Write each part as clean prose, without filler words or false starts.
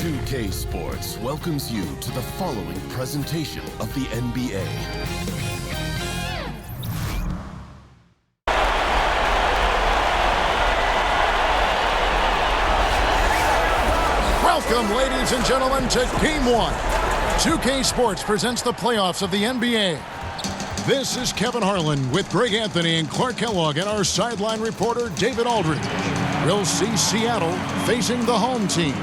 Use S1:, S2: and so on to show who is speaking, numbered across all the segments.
S1: 2K Sports welcomes you to the following presentation of the NBA.
S2: Welcome, ladies and gentlemen, to Game 1. 2K Sports presents the playoffs of the NBA. This is Kevin Harlan with Greg Anthony and Clark Kellogg and our sideline reporter, David Aldridge. We'll see Seattle facing the home team.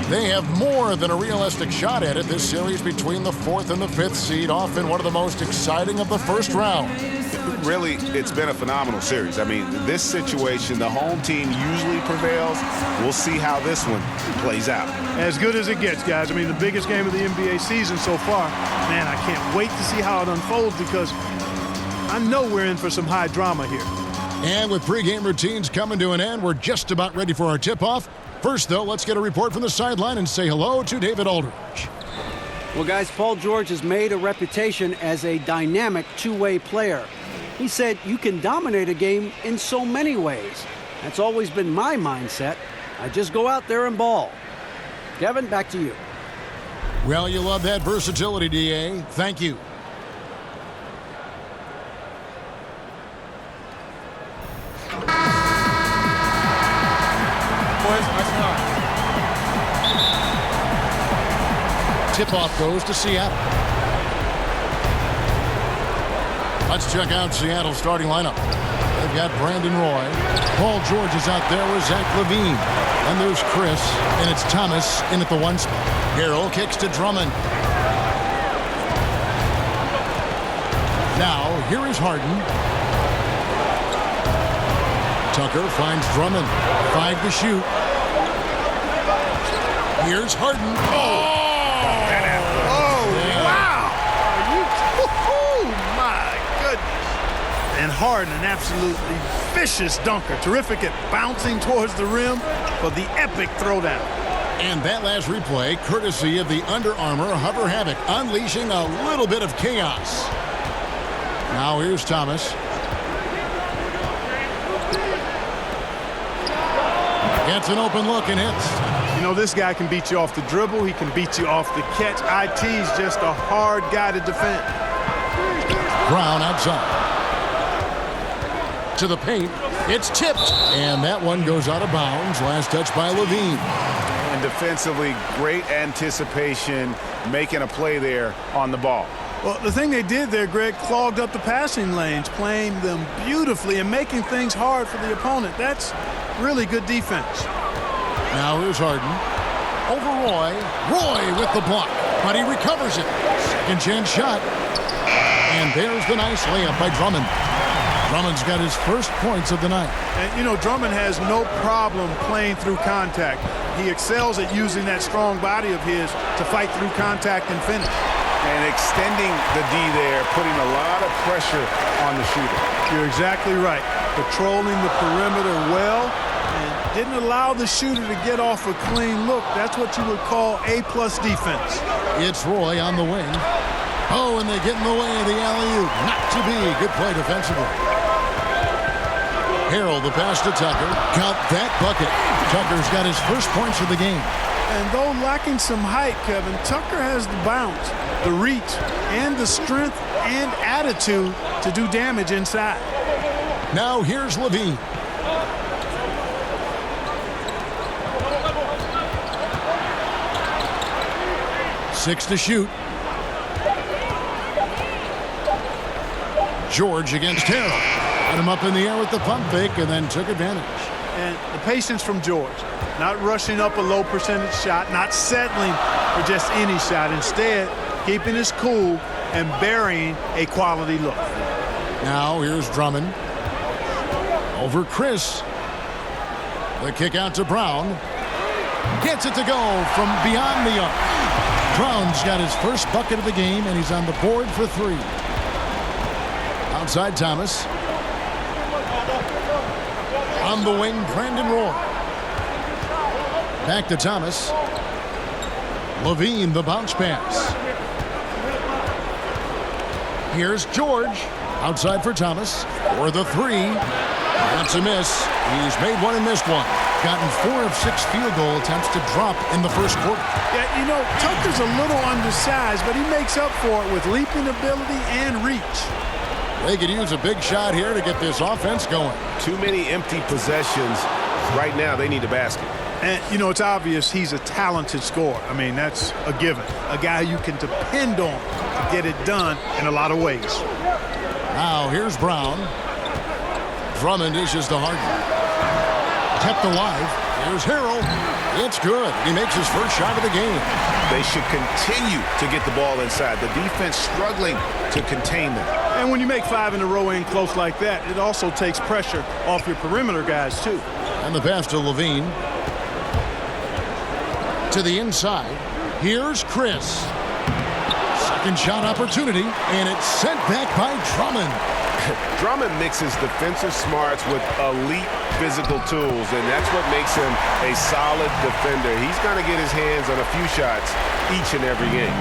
S2: They have more than a realistic shot at it this series between the 4th and the 5th seed, often one of the most exciting of the first round.
S3: Really, it's been a phenomenal series. I mean, this situation, the home team usually prevails. We'll see how this one plays out.
S4: As good as it gets, guys. I mean, the biggest game of the NBA season so far. Man, I can't wait to see how it unfolds because I know we're in for some high drama here.
S2: And with pregame routines coming to an end, we're just about ready for our tip-off. First, though, let's get a report from the sideline and say hello to David Aldridge.
S5: Well, guys, Paul George has made a reputation as a dynamic two-way player. He said you can dominate a game in so many ways. That's always been my mindset. I just go out there and ball. Kevin, back to you.
S2: Well, you love that versatility, D.A. Thank you. Tip-off goes to Seattle. Let's check out Seattle's starting lineup. They've got Brandon Roy. Paul George is out there with Zach LaVine. And there's Chris, and it's Thomas in at the 1 spot. Harrell kicks to Drummond. Now, here is Harden. Tucker finds Drummond. 5 to shoot. Here's Harden. Oh!
S4: And Harden, an absolutely vicious dunker. Terrific at bouncing towards the rim for the epic throwdown.
S2: And that last replay, courtesy of the Under Armour Hover Havoc, unleashing a little bit of chaos. Now here's Thomas. Gets an open look and hits.
S4: You know, this guy can beat you off the dribble. He can beat you off the catch. IT's just a hard guy to defend.
S2: Brown outside. To the paint. It's tipped. And that one goes out of bounds. Last touch by LaVine.
S3: And defensively, great anticipation, making a play there on the ball.
S4: Well, the thing they did there, Greg, clogged up the passing lanes, playing them beautifully and making things hard for the opponent. That's really good defense.
S2: Now here's Harden. Over Roy. Roy with the block, but he recovers it. Second chance shot. And there's the nice layup by Drummond. Drummond's got his first points of the night.
S4: And, you know, Drummond has no problem playing through contact. He excels at using that strong body of his to fight through contact and finish.
S3: And extending the D there, putting a lot of pressure on the shooter.
S4: You're exactly right. Patrolling the perimeter well and didn't allow the shooter to get off a clean look. That's what you would call A-plus defense.
S2: It's Roy on the wing. Oh, and they get in the way of the alley-oop. Not to be. Good play defensively. Harrell, the pass to Tucker. Count that bucket. Tucker's got his first points of the game.
S4: And though lacking some height, Kevin, Tucker has the bounce, the reach, and the strength and attitude to do damage inside.
S2: Now here's LaVine. Six to shoot. George against Harrell. Got him up in the air with the pump fake and then took advantage.
S4: And the patience from George. Not rushing up a low percentage shot, not settling for just any shot. Instead, keeping his cool and burying a quality look.
S2: Now here's Drummond. Over Chris. The kick out to Brown. Gets it to go from beyond the arc. Brown's got his first bucket of the game, and he's on the board for 3. Outside Thomas. On the wing, Brandon Roy. Back to Thomas. LaVine, the bounce pass. Here's George. Outside for Thomas. For the 3. That's a miss. He's made one and missed one. Gotten 4 of 6 field goal attempts to drop in the first quarter.
S4: Yeah, you know, Tucker's a little undersized, but he makes up for it with leaping ability and reach.
S2: They could use a big shot here to get this offense going.
S3: Too many empty possessions. Right now, they need a basket.
S4: And, you know, it's obvious he's a talented scorer. I mean, that's a given. A guy you can depend on to get it done in a lot of ways.
S2: Now, here's Brown. Drummond dishes to Harden. Kept alive. Here's Harrell. It's good. He makes his first shot of the game.
S3: They should continue to get the ball inside. The defense struggling to contain them.
S4: And when you make 5 in a row in close like that, it also takes pressure off your perimeter guys, too.
S2: And the pass to Levine. To the inside. Here's Chris. Second shot opportunity, and it's sent back by Drummond.
S3: Drummond mixes defensive smarts with elite physical tools, and that's what makes him a solid defender. He's going to get his hands on a few shots each and every game.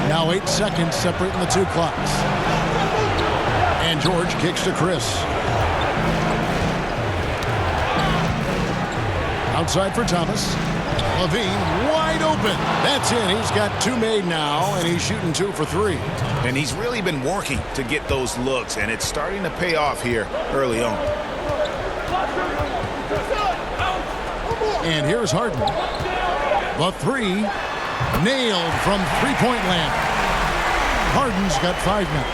S2: Now 8 seconds separating the 2 clocks. And George kicks to Chris. Outside for Thomas. Levine wide open. That's in. He's got 2 made now, and he's shooting 2 for 3.
S3: And he's really been working to get those looks, and it's starting to pay off here early on.
S2: And here's Harden. The 3 nailed from three-point land. Harden's got 5 now.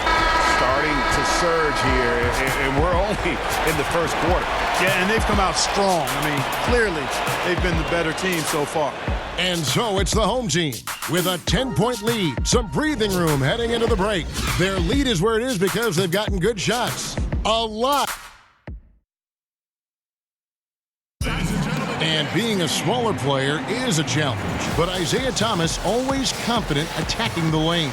S3: Starting to surge here, and we're only in the first quarter.
S4: Yeah, and they've come out strong. I mean, clearly, they've been the better team so far.
S2: And so it's the home team with a 10-point lead, some breathing room heading into the break. Their lead is where it is because they've gotten good shots. A lot. And being a smaller player is a challenge, but Isaiah Thomas always confident attacking the lane.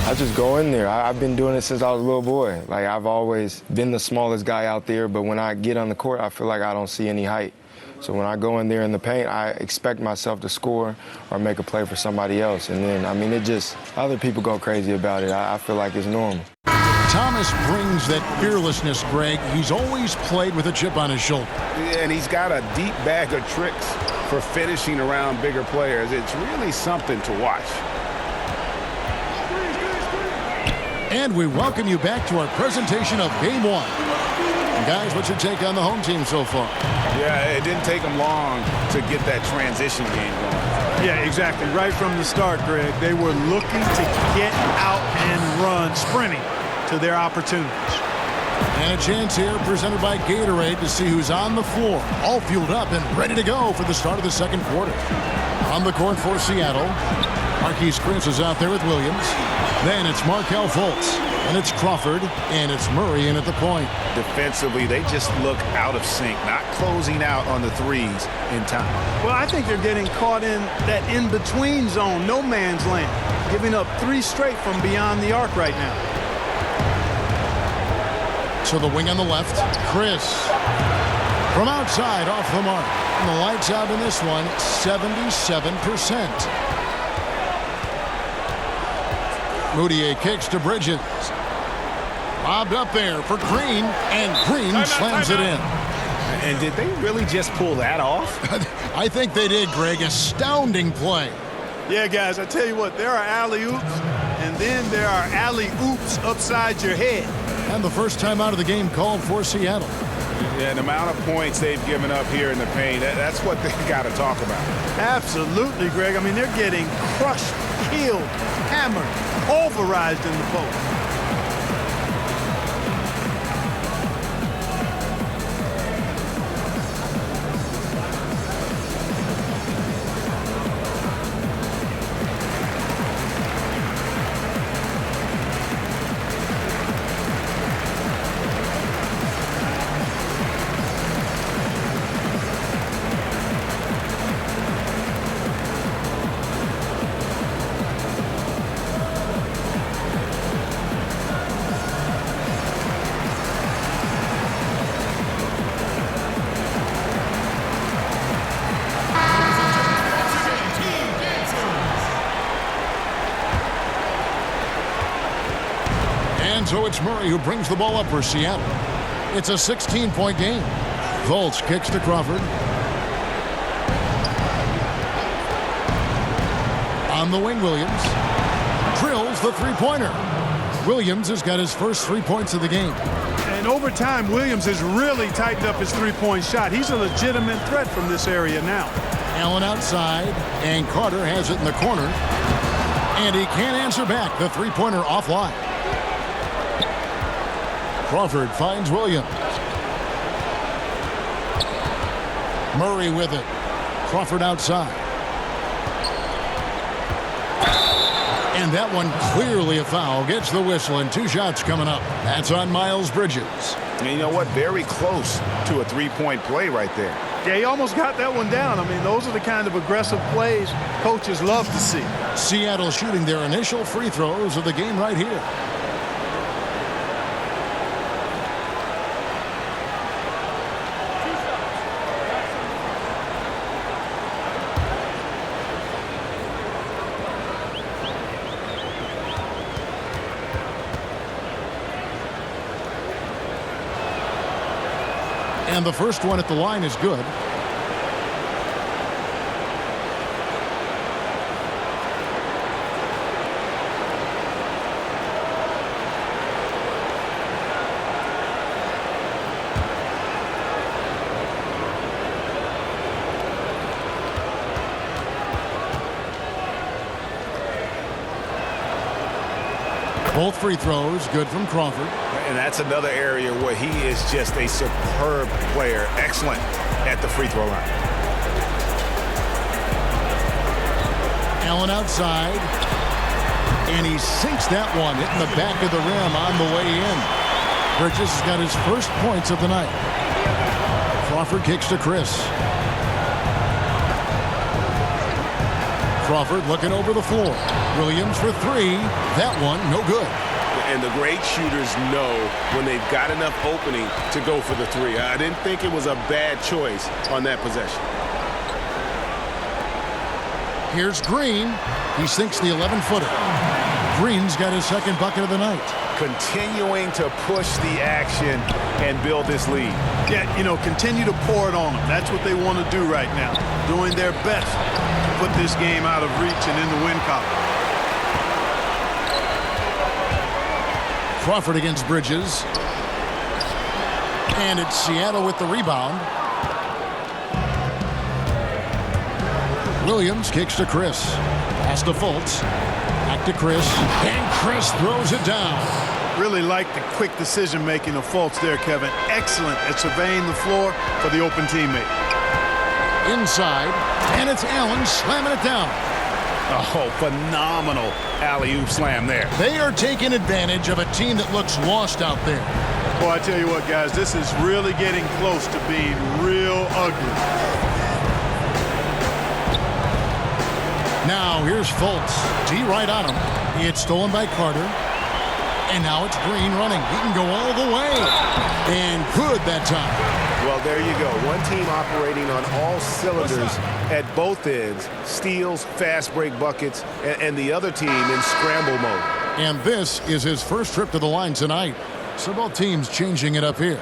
S6: I just go in there. I've been doing it since I was a little boy. Like, I've always been the smallest guy out there, but when I get on the court, I feel like I don't see any height. So when I go in there in the paint, I expect myself to score or make a play for somebody else. And then, I mean, it just, other people go crazy about it. I feel like it's normal.
S2: Thomas brings that fearlessness, Greg. He's always played with a chip on his shoulder.
S3: Yeah, and he's got a deep bag of tricks for finishing around bigger players. It's really something to watch.
S2: And we welcome you back to our presentation of Game 1. And guys, what's your take on the home team so far?
S3: Yeah, it didn't take them long to get that transition game going.
S4: Yeah, exactly. Right from the start, Greg, they were looking to get out and run, sprinting to their opportunities.
S2: And a chance here presented by Gatorade to see who's on the floor, all fueled up and ready to go for the start of the second quarter. On the court for Seattle, Marquise Chris is out there with Williams. Then it's Markelle Fultz, and it's Crawford, and it's Murray in at the point.
S3: Defensively, they just look out of sync, not closing out on the threes in time.
S4: Well, I think they're getting caught in that in-between zone, no man's land, giving up 3 straight from beyond the arc right now.
S2: To the wing on the left, Chris. From outside, off the mark. And the lights out in this one, 77%. Moutier kicks to Bridges. Lobbed up there for Green, and Green slams it in.
S3: And did they really just pull that off?
S2: I think they did, Greg. Astounding play.
S4: Yeah, guys, I tell you what, there are alley-oops, and then there are alley-oops upside your head.
S2: And the first time out of the game called for Seattle.
S3: Yeah, the amount of points they've given up here in the paint, that's what they've got to talk about.
S4: Absolutely, Greg. I mean, they're getting crushed, killed, hammered, pulverized in the post.
S2: And so it's Murray who brings the ball up for Seattle. It's a 16-point game. Fultz kicks to Crawford. On the wing, Williams drills the three-pointer. Williams has got his first 3 points of the game.
S4: And over time, Williams has really tightened up his three-point shot. He's a legitimate threat from this area now.
S2: Allen outside, and Carter has it in the corner. And he can't answer back. The three-pointer offline. Crawford finds Williams. Murray with it. Crawford outside. And that one clearly a foul. Gets the whistle, and 2 shots coming up. That's on Miles Bridges.
S7: And you know what? Very close to a three-point play right there.
S4: Yeah, he almost got that one down. I mean, those are the kind of aggressive plays coaches love to see.
S2: Seattle shooting their initial free throws of the game right here. And the first one at the line is good. Both free throws good from Crawford.
S7: And that's another area where he is just a superb player. Excellent at the free throw line.
S2: Allen outside. And he sinks that one, hitting the back of the rim on the way in. Bridges has got his first points of the night. Crawford kicks to Chris. Crawford looking over the floor. Williams for 3. That one, no good.
S3: And the great shooters know when they've got enough opening to go for the 3. I didn't think it was a bad choice on that possession.
S2: Here's Green. He sinks the 11-footer. Green's got his second bucket of the night.
S7: Continuing to push the action and build this lead.
S4: Yeah, you know, continue to pour it on them. That's what they want to do right now. Doing their best to put this game out of reach and in the win column.
S2: Crawford against Bridges. And it's Seattle with the rebound. Williams kicks to Chris. Pass to Fultz. Back to Chris. And Chris throws it down.
S4: Really like the quick decision-making of Fultz there, Kevin. Excellent at surveying the floor for the open teammate.
S2: Inside. And it's Allen slamming it down.
S7: Oh, phenomenal alley-oop slam there.
S2: They are taking advantage of a team that looks lost out there.
S4: Boy, I tell you what, guys, this is really getting close to being real ugly.
S2: Now here's Fultz. D right on him. It's stolen by Carter. And now it's Green running. He can go all the way. And good that time.
S3: Well, there you go. One team operating on all cylinders at both ends. Steals, fast break buckets, and the other team in scramble mode.
S2: And this is his first trip to the line tonight. So both teams changing it up here.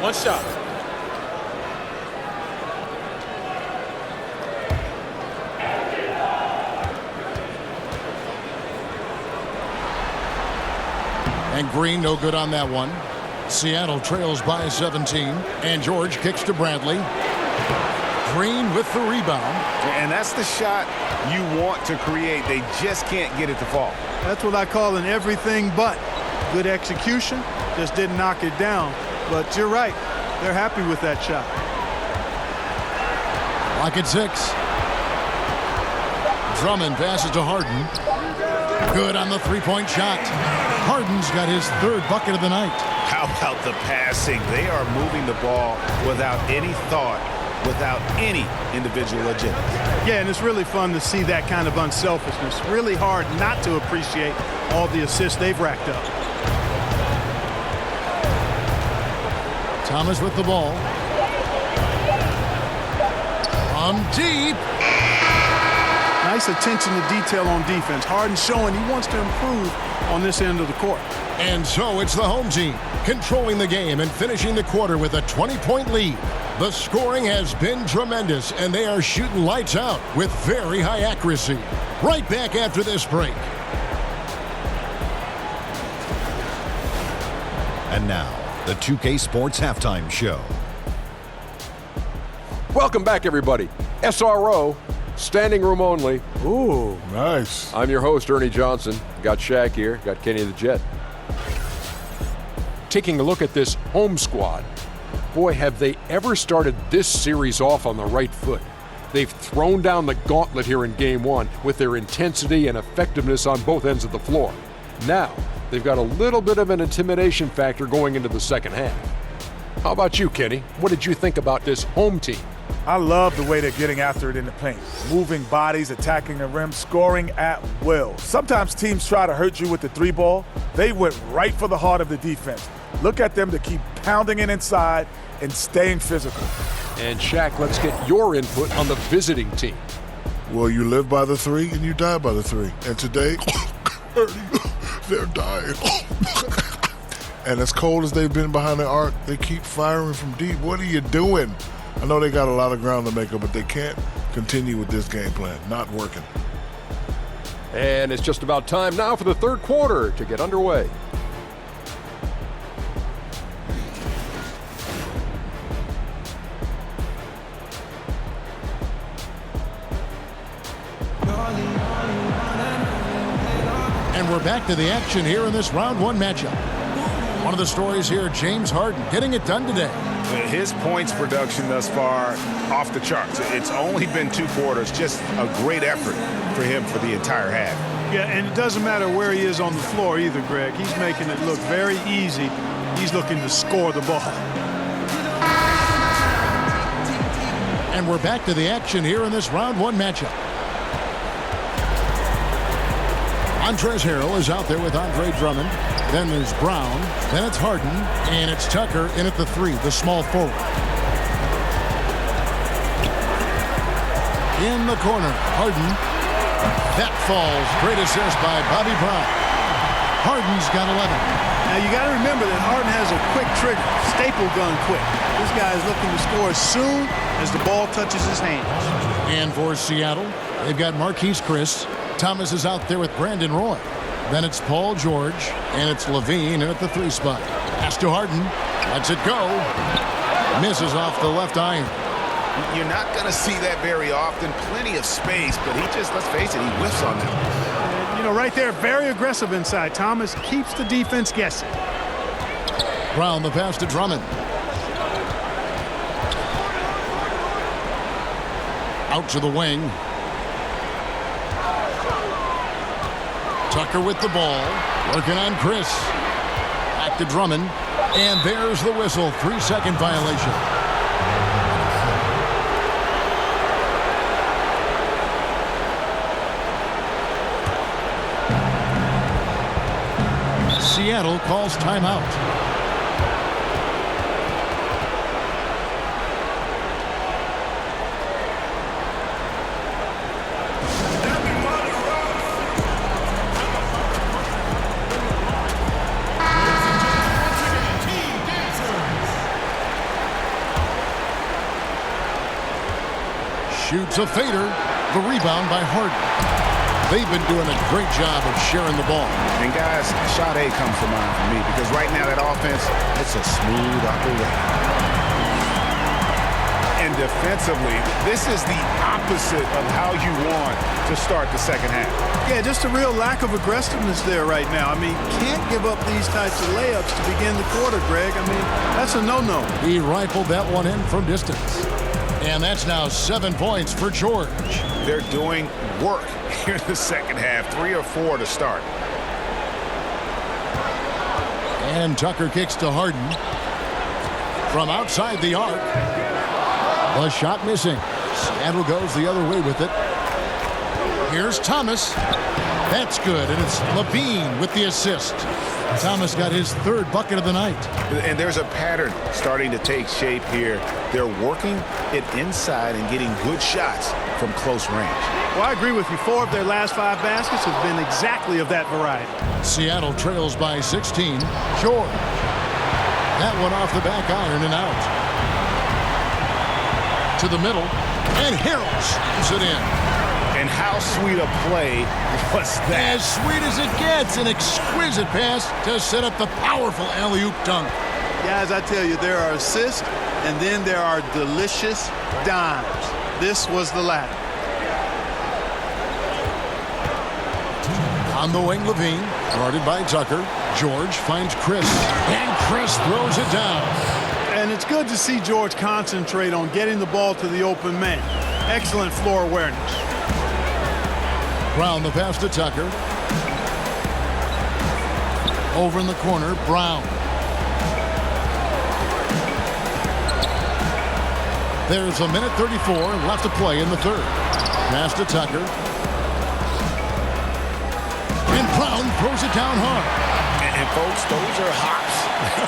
S8: One shot.
S2: And Green no good on that one. Seattle trails by 17. And George kicks to Bradley. Green with the rebound.
S7: And that's the shot you want to create. They just can't get it to fall.
S4: That's what I call an everything but. Good execution, just didn't knock it down. But you're right, they're happy with that shot.
S2: Lock at 6. Drummond passes to Harden. Good on the three-point shot. Harden's got his third bucket of the night.
S7: How about the passing? They are moving the ball without any thought, without any individual agenda.
S4: Yeah, and it's really fun to see that kind of unselfishness. Really hard not to appreciate all the assists they've racked up.
S2: Thomas with the ball. From deep.
S4: Nice attention to detail on defense. Harden showing he wants to improve on this end of the court.
S2: And so it's the home team controlling the game and finishing the quarter with a 20-point lead. The scoring has been tremendous, and they are shooting lights out with very high accuracy. Right back after this break.
S8: And now, the 2K Sports Halftime Show.
S9: Welcome back, everybody. SRO, standing room only.
S10: Ooh, nice.
S9: I'm your host, Ernie Johnson. Got Shaq here, got Kenny the Jet. Taking a look at this home squad. Boy, have they ever started this series off on the right foot. They've thrown down the gauntlet here in Game 1 with their intensity and effectiveness on both ends of the floor. Now, they've got a little bit of an intimidation factor going into the second half. How about you, Kenny? What did you think about this home team?
S10: I love the way they're getting after it in the paint. Moving bodies, attacking the rim, scoring at will. Sometimes teams try to hurt you with the three ball. They went right for the heart of the defense. Look at them to keep pounding it inside and staying physical.
S9: And Shaq, let's get your input on the visiting team.
S11: Well, you live by the three and you die by the three. And today, they're dying. And as cold as they've been behind the arc, they keep firing from deep. What are you doing? I know they got a lot of ground to make up, but they can't continue with this game plan. Not working.
S9: And it's just about time now for the third quarter to get underway.
S2: And we're back to the action here in this round one matchup. One of the stories here, James Harden getting it done today.
S7: His points production thus far off the charts. It's only been 2 quarters, just a great effort for him for the entire half.
S4: Yeah, and it doesn't matter where he is on the floor either, Greg. He's making it look very easy. He's looking to score the ball.
S2: And we're back to the action here in this round one matchup. Montrezl Harrell is out there with Andre Drummond. Then there's Brown. Then it's Harden. And it's Tucker in at the 3, the small forward. In the corner, Harden. That falls. Great assist by Bobby Brown. Harden's got 11.
S4: Now you got to remember that Harden has a quick trigger, staple gun quick. This guy is looking to score as soon as the ball touches his hands.
S2: And for Seattle, they've got Marquise Chris. Thomas is out there with Brandon Roy. Then it's Paul George, and it's Levine in at the 3 spot. Pass to Harden. Lets it go. Misses off the left iron.
S3: You're not going to see that very often. Plenty of space, but he just, let's face it, he whiffs on them.
S4: You know, right there, very aggressive inside. Thomas keeps the defense guessing.
S2: Brown, the pass to Drummond. Out to the wing. Tucker with the ball, working on Chris. Back to Drummond, and there's the whistle. 3-second violation. Seattle calls timeout. Shoots a fader. The rebound by Harden. They've been doing a great job of sharing the ball.
S3: And guys, shot A comes to mind for me because right now that offense, it's a smooth operation. And defensively, this is the opposite of how you want to start the second half.
S4: Yeah, just a real lack of aggressiveness there right now. I mean, can't give up these types of layups to begin the quarter, Greg. I mean, that's a no-no.
S2: He rifled that one in from distance. And that's now 7 points for George.
S3: They're doing work here in the second half. 3 or 4 to start.
S2: And Tucker kicks to Harden. From outside the arc. The shot missing. Seattle goes the other way with it. Here's Thomas. That's good, and it's Levine with the assist. Thomas got his third bucket of the night.
S7: And there's a pattern starting to take shape here. They're working it inside and getting good shots from close range.
S4: Well, I agree with you. 4 of their last 5 baskets have been exactly of that variety.
S2: Seattle trails by 16. George. That one off the back iron and out. To the middle, and Harrell slams it in.
S7: And how sweet a play was that?
S2: As sweet as it gets, an exquisite pass to set up the powerful alley-oop dunk.
S4: Guys, I tell you, there are assists, and then there are delicious dimes. This was the latter.
S2: On the wing, Levine, guarded by Tucker. George finds Chris, and Chris throws it down.
S4: And it's good to see George concentrate on getting the ball to the open man. Excellent floor awareness.
S2: Brown the pass to Tucker. Over in the corner, Brown. There's a minute 34 left to play in the third. Pass to Tucker. And Brown throws it down hard.
S7: And folks, those are hops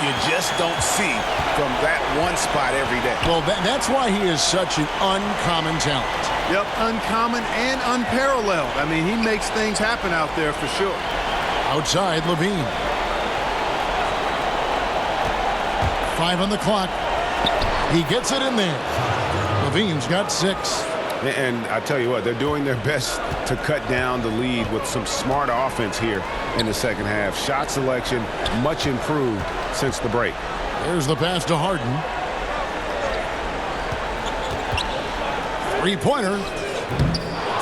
S7: you just don't see from that one spot every day.
S2: Well, that's why he is such an uncommon talent.
S4: Yep, uncommon and unparalleled. I mean, he makes things happen out there for sure.
S2: Outside, Levine. 5 on the clock. He gets it in there. Levine's got 6.
S3: And I tell you what, they're doing their best to cut down the lead with some smart offense here in the second half. Shot selection much improved since the break.
S2: There's the pass to Harden. 3-pointer.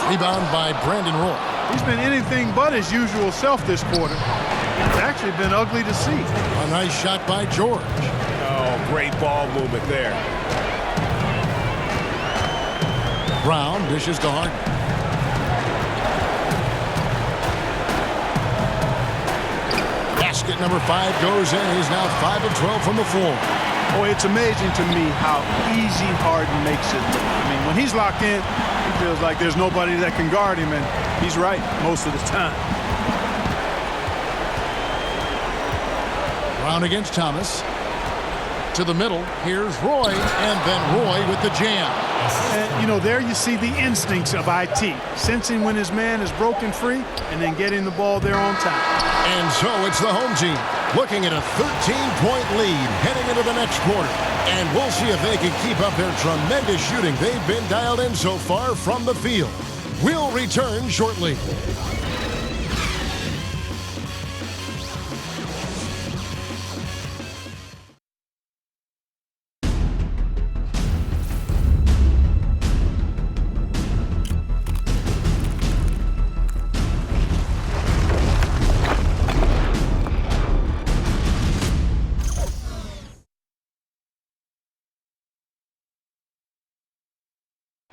S2: Rebound by Brandon Roy.
S4: He's been anything but his usual self this quarter. It's actually been ugly to see.
S2: A nice shot by George.
S7: Oh, great ball movement there.
S2: Brown dishes to Harden. Basket number 5 goes in. He's now 5 of 12 from the floor.
S4: Boy, it's amazing to me how easy Harden makes it look. I mean, when he's locked in, he feels like there's nobody that can guard him, and he's right most of the time.
S2: Brown against Thomas. To the middle. Here's Roy, and then Roy with the jam.
S4: And, you know, there you see the instincts of IT, sensing when his man is broken free and then getting the ball there on time.
S2: And so it's the home team looking at a 13-point lead heading into the next quarter. And we'll see if they can keep up their tremendous shooting they've been dialed in so far from the field. We'll return shortly.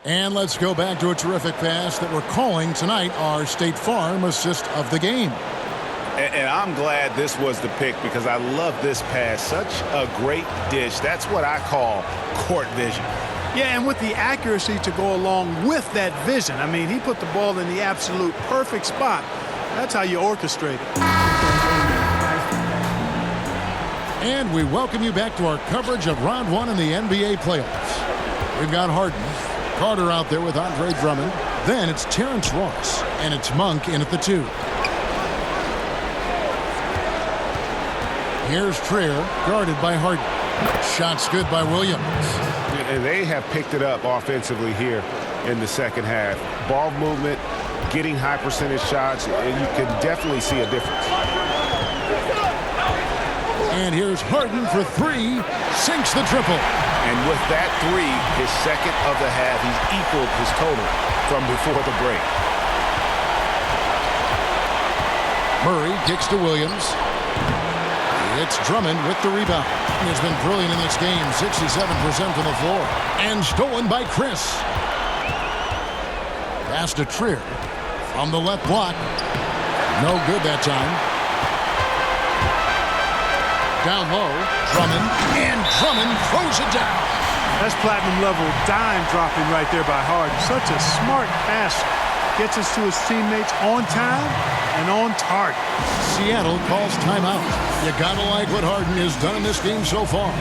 S2: And let's go back to a terrific pass that we're calling tonight our State Farm assist of the game.
S3: And I'm glad this was the pick because I love this pass. Such a great dish. That's what I call court vision.
S4: Yeah, and with the accuracy to go along with that vision. I mean, he put the ball in the absolute perfect spot. That's how you orchestrate it.
S2: And we welcome you back to our coverage of Round 1 in the NBA playoffs. We've got Harden. Carter out there with Andre Drummond. Then it's Terrence Ross, and it's Monk in at the 2. Here's Trier, guarded by Harden. Shots good by Williams.
S3: And they have picked it up offensively here in the second half. Ball movement, getting high percentage shots, and you can definitely see a difference.
S2: And here's Harden for 3, sinks the triple.
S3: And with that 3, his second of the half, he's equaled his total from before the break.
S2: Murray kicks to Williams. It's Drummond with the rebound. He's been brilliant in this game, 67% from the floor. And stolen by Chris. Pass to Trier from the left block. No good that time. Down low, Drummond, and Drummond throws it down.
S4: That's platinum level dime dropping right there by Harden. Such a smart passer. Gets us to his teammates on time and on target.
S2: Seattle calls timeout. You gotta like what Harden has done in this game so far.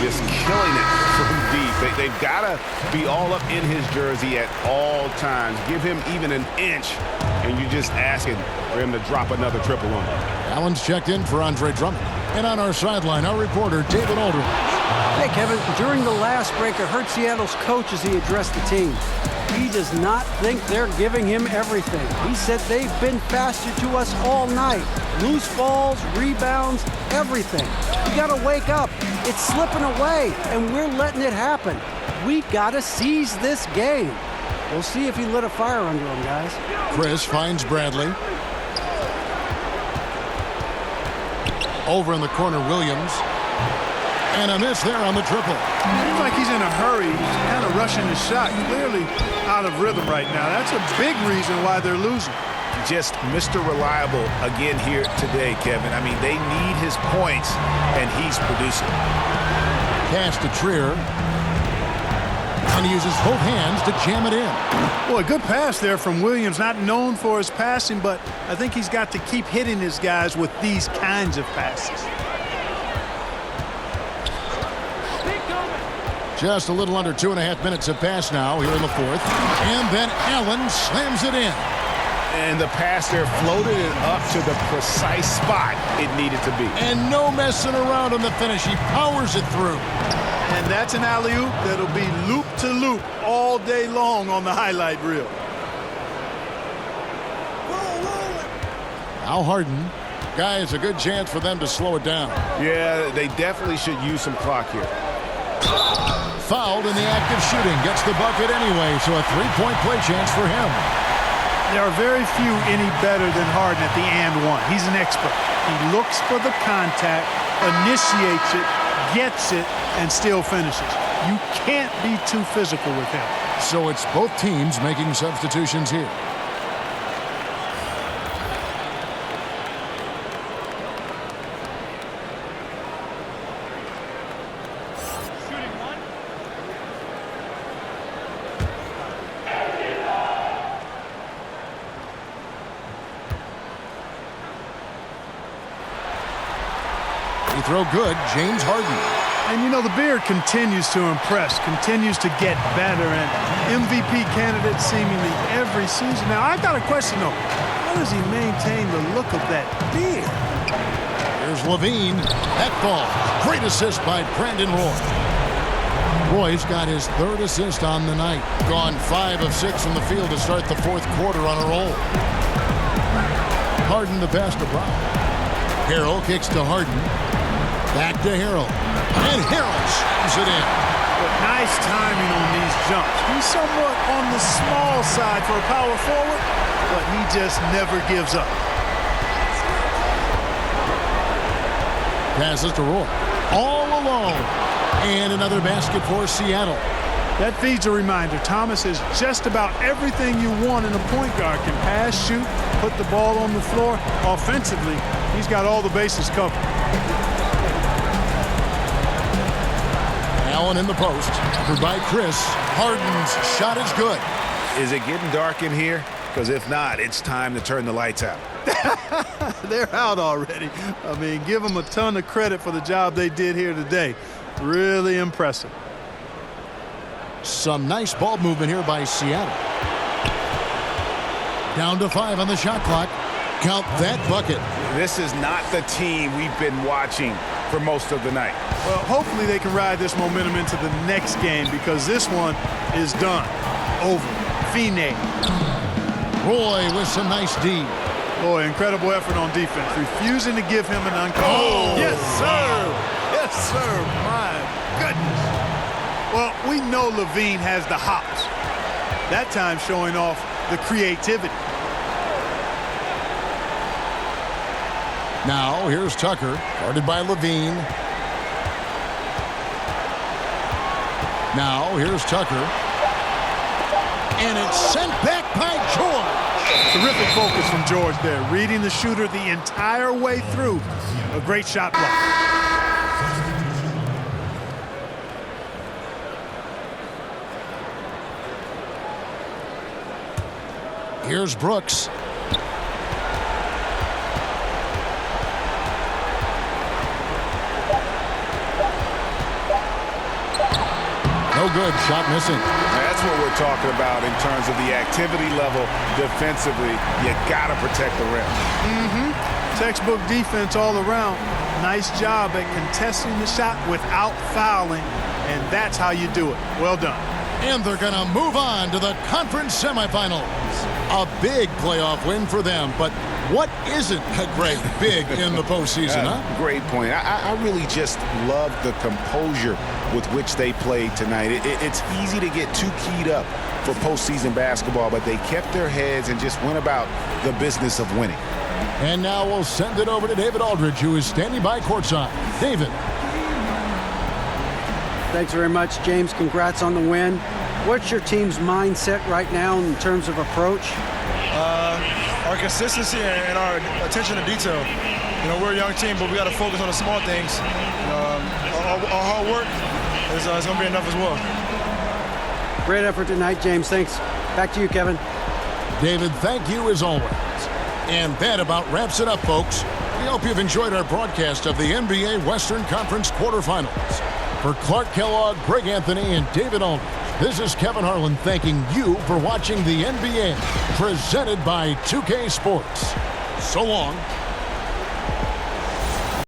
S3: Just killing it from deep. They've got to be all up in his jersey at all times. Give him even an inch, and you're just asking for him to drop another triple on him.
S2: Allen's checked in for Andre Drummond. And on our sideline, our reporter, David Aldridge.
S5: Hey, Kevin, during the last break, I heard Seattle's coach as he addressed the team. He does not think they're giving him everything. He said they've been faster to us all night. Loose balls, rebounds, everything. We got to wake up. It's slipping away, and we're letting it happen. We got to seize this game. We'll see if he lit a fire under him, guys.
S2: Chris finds Bradley. Over in the corner, Williams. And a miss there on the triple.
S4: Seems like he's in a hurry. He's kind of rushing his shot. Clearly out of rhythm right now. That's a big reason why they're losing.
S7: Just Mr. Reliable again here today, Kevin. I mean, they need his points, and he's producing.
S2: Pass to Trier. And he uses both hands to jam it in.
S4: Boy, good pass there from Williams. Not known for his passing, but I think he's got to keep hitting his guys with these kinds of passes.
S2: Just a little under 2.5 minutes have passed now here in the fourth. And then Allen slams it in.
S3: And the pass there floated it up to the precise spot it needed to be.
S2: And no messing around on the finish. He powers it through.
S4: And that's an alley-oop that'll be loop to loop all day long on the highlight reel.
S2: Now Harden. Guys, a good chance for them to slow it down.
S3: Yeah, they definitely should use some clock here.
S2: Fouled in the act of shooting. Gets the bucket anyway, so a three-point play chance for him.
S4: There are very few any better than Harden at the and one. He's an expert. He looks for the contact, initiates it, gets it, and still finishes. You can't be too physical with him.
S2: So it's both teams making substitutions here. Throw good, James Harden.
S4: And you know, the beard continues to impress, continues to get better, and MVP candidate seemingly every season. Now, I've got a question, though. How does he maintain the look of that beard?
S2: Here's Levine. That ball. Great assist by Brandon Roy. Roy's got his third assist on the night. Gone 5 of 6 from the field to start the fourth quarter on a roll. Harden the pass to Brown. Harrell kicks to Harden. Back to Harrell. And Harrell slams it in.
S4: But nice timing on these jumps. He's somewhat on the small side for a power forward, but he just never gives up.
S2: Passes to Roy. All alone. And another basket for Seattle.
S4: That feeds a reminder. Thomas is just about everything you want in a point guard. Can pass, shoot, put the ball on the floor. Offensively, he's got all the bases covered.
S2: Allen in the post. Covered by Chris. Harden's shot is good.
S7: Is it getting dark in here? Because if not, it's time to turn the lights out.
S4: They're out already. I mean, give them a ton of credit for the job they did here today. Really impressive.
S2: Some nice ball movement here by Seattle. Down to 5 on the shot clock. Count that bucket.
S7: This is not the team we've been watching for most of the night.
S4: Well, hopefully they can ride this momentum into the next game because this one is done. Over. Fine.
S2: Roy with some nice D.
S4: Boy, incredible effort on defense. Refusing to give him an uncalled.
S2: Oh,
S4: yes, sir. Yes, sir. My goodness. Well, we know Levine has the hops. That time showing off the creativity.
S2: Now, here's Tucker, guarded by Levine. Now, here's Tucker. And it's sent back by George.
S4: Terrific focus from George there, reading the shooter the entire way through. A great shot block.
S2: Here's Brooks. No good. Shot missing.
S7: That's what we're talking about in terms of the activity level defensively. You got to protect the rim.
S4: Textbook defense all around. Nice job at contesting the shot without fouling, and that's how you do it. Well done.
S2: And they're going to move on to the conference semifinals. A big playoff win for them, but what isn't a great big in the postseason, huh?
S7: Great point. I really just love the composure with which they played tonight. It's easy to get too keyed up for postseason basketball, but they kept their heads and just went about the business of winning.
S2: And now we'll send it over to David Aldridge, who is standing by courtside. David.
S5: Thanks very much, James. Congrats on the win. What's your team's mindset right now in terms of approach?
S12: Our consistency and our attention to detail. You know, we're a young team, but we got to focus on the small things. Our hard work is going to be enough as well.
S5: Great effort tonight, James. Thanks. Back to you, Kevin.
S2: David, thank you as always. And that about wraps it up, folks. We hope you've enjoyed our broadcast of the NBA Western Conference quarterfinals. For Clark Kellogg, Greg Anthony, and David Aldridge, this is Kevin Harlan thanking you for watching the NBA presented by 2K Sports. So long.